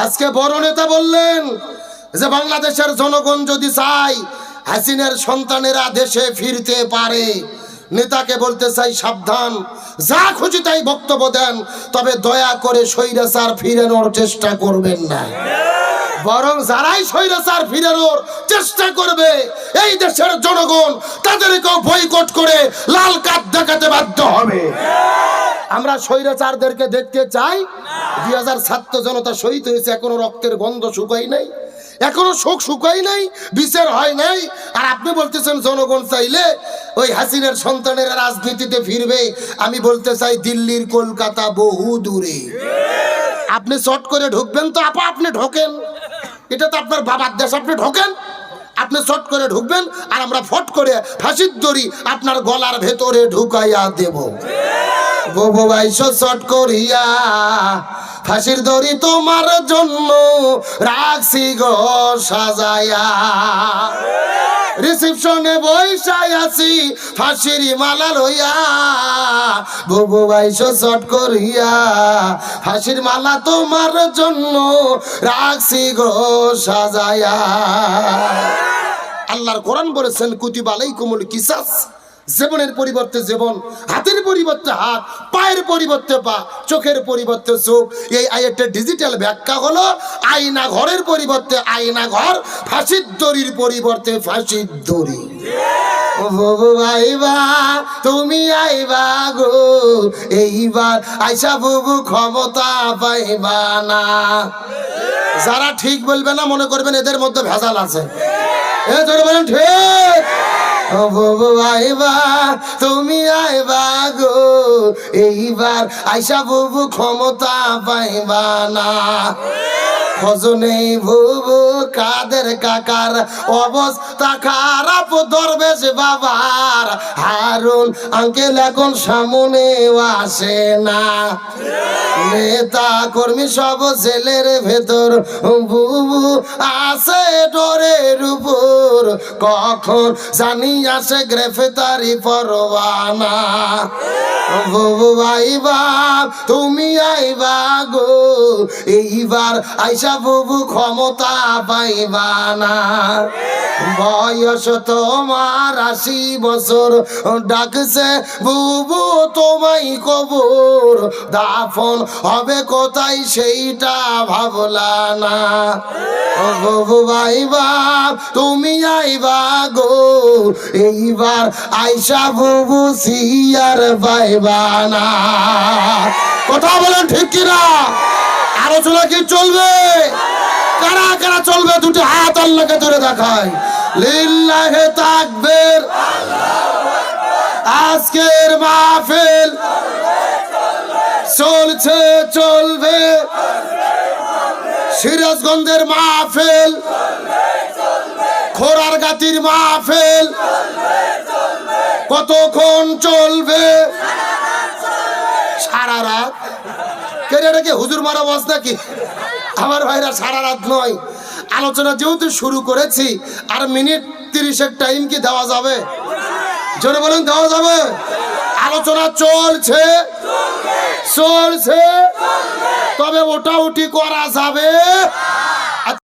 আজকে বড় নেতা বললেন যে বাংলাদেশের জনগণ যদি চায় হাসিনার সন্তানেরা দেশে ফিরতে পারে। নেতাকে বলতে চাই সাবধান, যা খুশি তাই বক্তব্য দেন, তবে দয়া করে স্বৈরাচার ফিরানোর চেষ্টা করবেন না। বরং যারাই স্বৈরাচার ফিরানোর চেষ্টা করবে এই দেশের জনগণ তাদেরকেও বয়কট করে লাল কার্ড দেখাতে বাধ্য হবে। আমরা স্বৈরাচারদেরকে দেখতে চাই। 2000 ছাত্র জনতা শহীদ হয়েছে, এখনো রক্তের গন্ধ শুকাই নাই, এখনো শোক শুকাই নাই, বিচার হয় নাই। আর আপনি বলতেছেন জনগণ চাইলে ওই হাসিনার সন্তানেরা রাজনীতিতে ফিরবে। আমি বলতে চাই দিল্লির কলকাতা বহু দূরে। আপনি চট করে ঢুকবেন তো আপা, আপনি ঢোকেন, এটা তো আপনার বাবার দেশ, আপনি ঢোকেন, আপনি চট করে ঢুকবেন আর আমরা ফট করে ফাঁসির দড়ি আপনার গলার ভেতরে ঢুকাইয়া দেব। ববু বাইশো চট করিয়া ফাঁসির দড়ি তোমার জন্য রাখছি গো সাজায়া, রিসেপশনে বৈশাই আছি ফাঁসির মালা লইয়া। ববু বাইশো চট করিয়া ফাঁসির মালা তোমার জন্য রাখছি গো সাজায়া। আল্লাহর কোরআন বলেছেন কুতিবা আলাইকুমুল কিসাস, জীবনের পরিবর্তে জীবন, হাতের পরিবর্তে হাত, পায়ের পরিবর্তে পা, চোখের পরিবর্তে চোখ। এই আয়াতের ডিজিটাল ব্যাখ্যা হলো আয়না ঘরের পরিবর্তে আয়না ঘর, ফাঁসির দড়ির পরিবর্তে ফাঁসির দড়ি। বাবু আইবা তুমি আইবা গো এইবার, আইসা বাবু ক্ষমতা পাইবা না। যারা ঠিক বলবে না মনে করবেন এদের মধ্যে ভেজাল আছে। এ ধরে বলেন ঠিক। বাবু আইবা তুমি আইবা গো এইবার, আইসা বাবু ক্ষমতা পাইবা না। খোঁজনেই বুবু কাদের কাকার অবস্থা খারাপ, দরবেশ বাবার হারুন আঙ্কেল এখন সামনে আসে না। নেতা কর্মী সব জেলের ভেতর, বুবু আছে ডোরের উপর, কখন জানি আসে গ্রেফতারি পরোয়ানা। বুবু আইবা তুমি আইবা গো এইবার, আইসা বুবু ক্ষমতা পাইবা না। বয়স তোমার 80 বছর, ডাকছে বুবু তোমায় কবর, দাফন হবে কোথায় সেইটা ভাবলা না। বুবু আইবা তুমি আইবা গো এইবার, আইসা বুবু সিয়ার পাইবা না। কথা বলেন ঠিক কিনা? আলোচনা কি চলবে? কারা কারা চলবে? দুটো হাত আল্লাহকে ধরে দেখায়। লিল্লাহে তাকবীর। আজকের মাহফিল চলছে চলবে, সিরাজগঞ্জের মাহফিল, খোরারগাতির মাহফিল কতক্ষণ চলবে? সারা রাত। কেড়ে কি হুজুর মারা বাস নাকি? আমার ভাইরা সারা রাত নয়। আলোচনা যেহেতু শুরু করেছি, আর মিনিট 30-এর টাইম কি দেওয়া যাবে? জোরে বলেন দেওয়া যাবে? আলোচনা চলছে চলছে, তবে ওটা উঠি করা যাবে